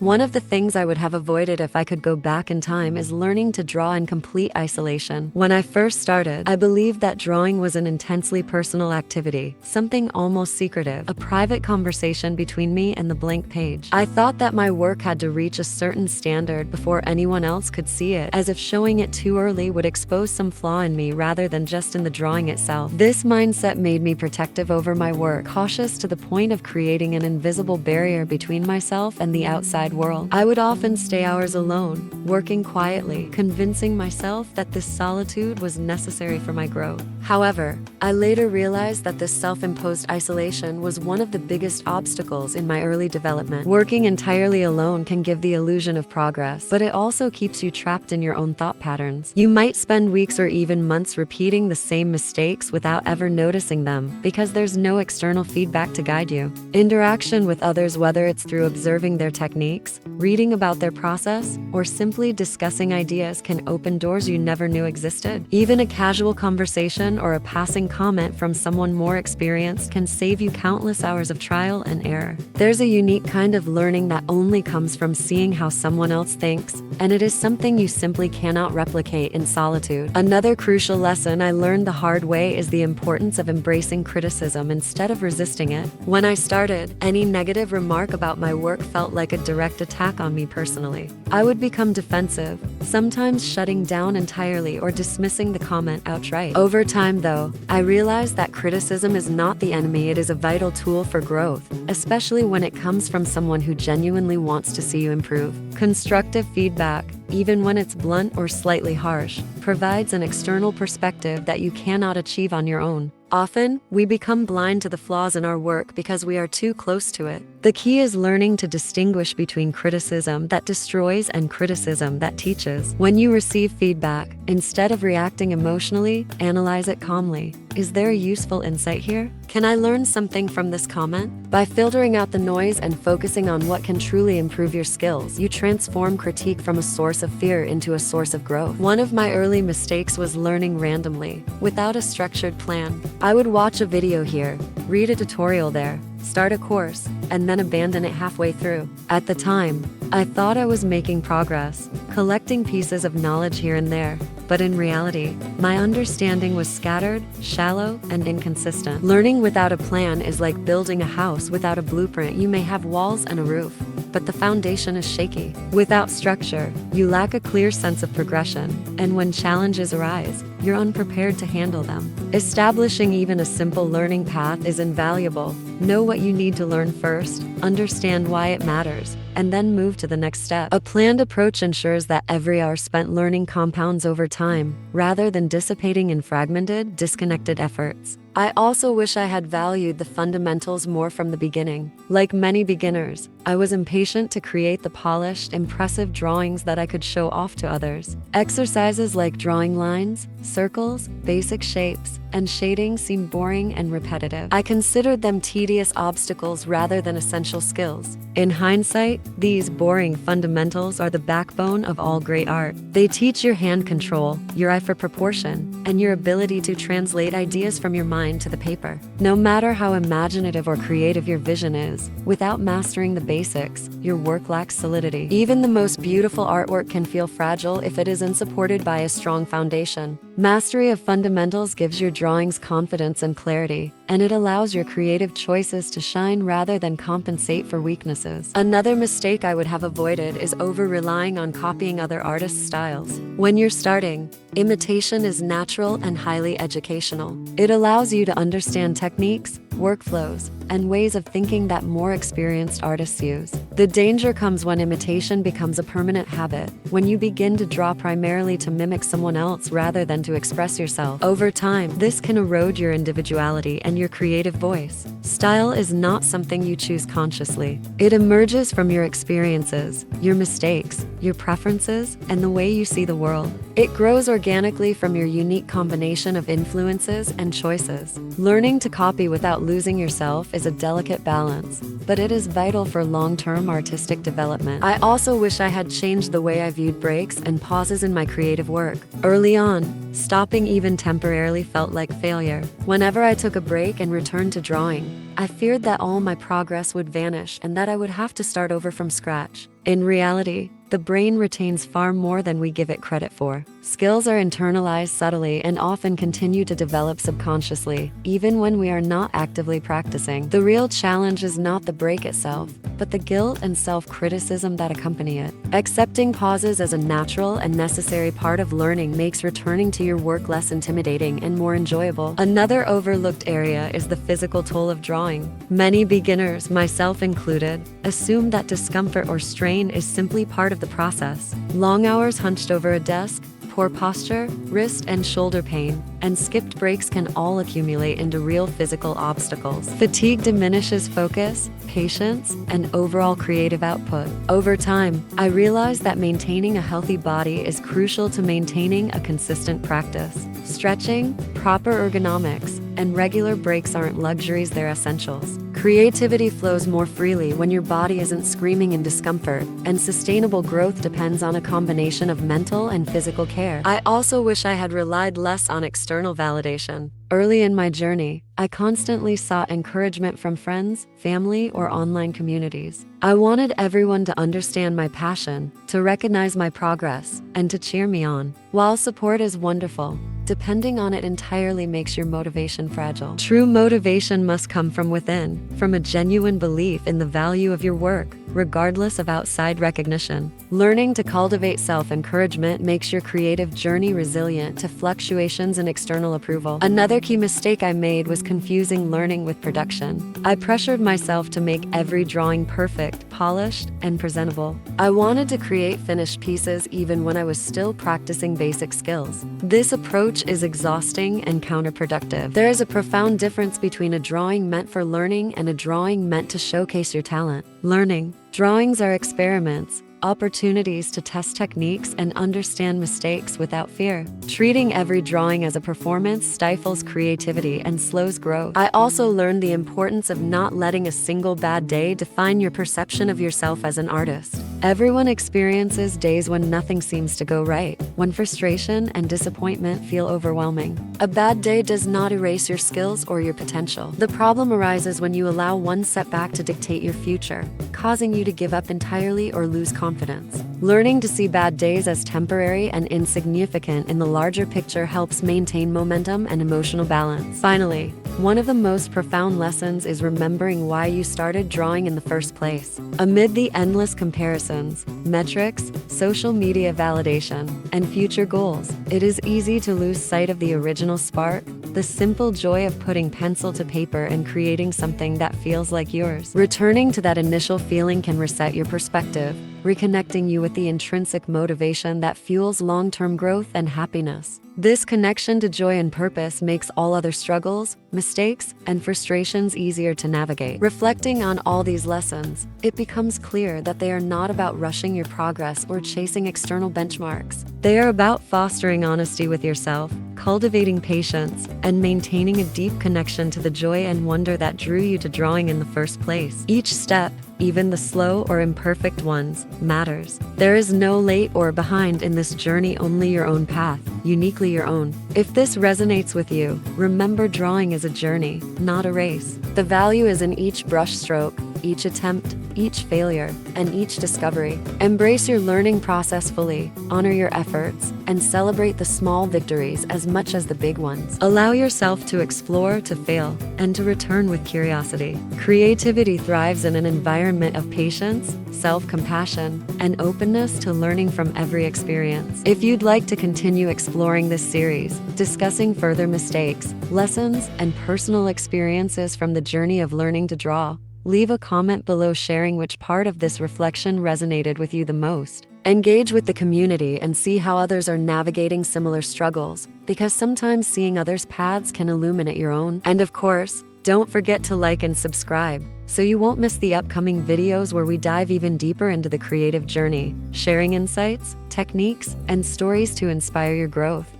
One of the things I would have avoided if I could go back in time is learning to draw in complete isolation. When I first started, I believed that drawing was an intensely personal activity, something almost secretive, a private conversation between me and the blank page. I thought that my work had to reach a certain standard before anyone else could see it, as if showing it too early would expose some flaw in me rather than just in the drawing itself. This mindset made me protective over my work, cautious to the point of creating an invisible barrier between myself and the outside world. I would often stay hours alone, working quietly, convincing myself that this solitude was necessary for my growth. However, I later realized that this self-imposed isolation was one of the biggest obstacles in my early development. Working entirely alone can give the illusion of progress, but it also keeps you trapped in your own thought patterns. You might spend weeks or even months repeating the same mistakes without ever noticing them, because there's no external feedback to guide you. Interaction with others, whether it's through observing their techniques, reading about their process, or simply discussing ideas, can open doors you never knew existed. Even a casual conversation or a passing comment from someone more experienced can save you countless hours of trial and error. There's a unique kind of learning that only comes from seeing how someone else thinks, and it is something you simply cannot replicate in solitude. Another crucial lesson I learned the hard way is the importance of embracing criticism instead of resisting it. When I started, any negative remark about my work felt like a direct attack on me personally. I would become defensive, sometimes shutting down entirely or dismissing the comment outright. Over time, though, I realized that criticism is not the enemy, it is a vital tool for growth, especially when it comes from someone who genuinely wants to see you improve. Constructive feedback, even when it's blunt or slightly harsh, provides an external perspective that you cannot achieve on your own. Often, we become blind to the flaws in our work because we are too close to it. The key is learning to distinguish between criticism that destroys and criticism that teaches. When you receive feedback, instead of reacting emotionally, analyze it calmly. Is there a useful insight here? Can I learn something from this comment? By filtering out the noise and focusing on what can truly improve your skills, you transform critique from a source of fear into a source of growth. One of my early mistakes was learning randomly, without a structured plan. I would watch a video here, read a tutorial there, start a course, and then abandon it halfway through. At the time, I thought I was making progress, collecting pieces of knowledge here and there, but in reality, my understanding was scattered, shallow, and inconsistent. Learning without a plan is like building a house without a blueprint. You may have walls and a roof, but the foundation is shaky. Without structure, you lack a clear sense of progression, and when challenges arise, you're unprepared to handle them. Establishing even a simple learning path is invaluable. Know what you need to learn first, understand why it matters, and then move to the next step. A planned approach ensures that every hour spent learning compounds over time, rather than dissipating in fragmented, disconnected efforts. I also wish I had valued the fundamentals more from the beginning. Like many beginners, I was impatient to create the polished, impressive drawings that I could show off to others. Exercises like drawing lines, circles, basic shapes, and shading seemed boring and repetitive. I considered them tedious obstacles rather than essential skills. In hindsight, these boring fundamentals are the backbone of all great art. They teach your hand control, your eye for proportion, and your ability to translate ideas from your mind to the paper. No matter how imaginative or creative your vision is, without mastering the basics, your work lacks solidity. Even the most beautiful artwork can feel fragile if it isn't supported by a strong foundation. Mastery of fundamentals gives your drawings confidence and clarity, and it allows your creative choices to shine rather than compensate for weaknesses. Another mistake I would have avoided is over-relying on copying other artists' styles. When you're starting, imitation is natural and highly educational. It allows you to understand techniques, workflows, and ways of thinking that more experienced artists use. The danger comes when imitation becomes a permanent habit, when you begin to draw primarily to mimic someone else rather than to express yourself. Over time, this can erode your individuality and your creative voice. Style is not something you choose consciously. It emerges from your experiences, your mistakes, your preferences, and the way you see the world. It grows organically from your unique combination of influences and choices. Learning to copy without losing yourself is a delicate balance, but it is vital for long-term artistic development. I also wish I had changed the way I viewed breaks and pauses in my creative work. Early on, stopping even temporarily felt like failure. Whenever I took a break and returned to drawing, I feared that all my progress would vanish and that I would have to start over from scratch. In reality, the brain retains far more than we give it credit for. Skills are internalized subtly and often continue to develop subconsciously, even when we are not actively practicing. The real challenge is not the break itself, but the guilt and self-criticism that accompany it. Accepting pauses as a natural and necessary part of learning makes returning to your work less intimidating and more enjoyable. Another overlooked area is the physical toll of drawing. Many beginners, myself included, assume that discomfort or strain is simply part of the process. Long hours hunched over a desk, poor posture, wrist and shoulder pain, and skipped breaks can all accumulate into real physical obstacles. Fatigue diminishes focus, patience, and overall creative output. Over time, I realized that maintaining a healthy body is crucial to maintaining a consistent practice. Stretching, proper ergonomics, and regular breaks aren't luxuries, they're essentials. Creativity flows more freely when your body isn't screaming in discomfort, and sustainable growth depends on a combination of mental and physical care. I also wish I had relied less on external validation. Early in my journey, I constantly sought encouragement from friends, family, or online communities. I wanted everyone to understand my passion, to recognize my progress, and to cheer me on. While support is wonderful, depending on it entirely makes your motivation fragile. True motivation must come from within, from a genuine belief in the value of your work, regardless of outside recognition. Learning to cultivate self-encouragement makes your creative journey resilient to fluctuations in external approval. Another key mistake I made was confusing learning with production. I pressured myself to make every drawing perfect, polished, and presentable. I wanted to create finished pieces even when I was still practicing basic skills. This approach is exhausting and counterproductive. There is a profound difference between a drawing meant for learning and a drawing meant to showcase your talent. Learning. Drawings are experiments, opportunities to test techniques and understand mistakes without fear. Treating every drawing as a performance stifles creativity and slows growth. I also learned the importance of not letting a single bad day define your perception of yourself as an artist. Everyone experiences days when nothing seems to go right, when frustration and disappointment feel overwhelming. A bad day does not erase your skills or your potential. The problem arises when you allow one setback to dictate your future, causing you to give up entirely or lose confidence. Learning to see bad days as temporary and insignificant in the larger picture helps maintain momentum and emotional balance. Finally, one of the most profound lessons is remembering why you started drawing in the first place. Amid the endless comparisons, metrics, social media validation, and future goals, it is easy to lose sight of the original spark, the simple joy of putting pencil to paper and creating something that feels like yours. Returning to that initial feeling can reset your perspective, reconnecting you with the intrinsic motivation that fuels long-term growth and happiness. This connection to joy and purpose makes all other struggles, mistakes, and frustrations easier to navigate. Reflecting on all these lessons, it becomes clear that they are not about rushing your progress or chasing external benchmarks. They are about fostering honesty with yourself, cultivating patience, and maintaining a deep connection to the joy and wonder that drew you to drawing in the first place. Each step, even the slow or imperfect ones, matters. There is no late or behind in this journey, only your own path, uniquely your own. If this resonates with you, remember drawing is a journey, not a race. The value is in each brushstroke, each attempt, each failure, and each discovery. Embrace your learning process fully, honor your efforts, and celebrate the small victories as much as the big ones. Allow yourself to explore, to fail, and to return with curiosity. Creativity thrives in an environment of patience, self-compassion, and openness to learning from every experience. If you'd like to continue exploring this series, discussing further mistakes, lessons, and personal experiences from the journey of learning to draw, leave a comment below sharing which part of this reflection resonated with you the most. Engage with the community and see how others are navigating similar struggles, because sometimes seeing others' paths can illuminate your own. And of course, don't forget to like and subscribe, so you won't miss the upcoming videos where we dive even deeper into the creative journey, sharing insights, techniques, and stories to inspire your growth.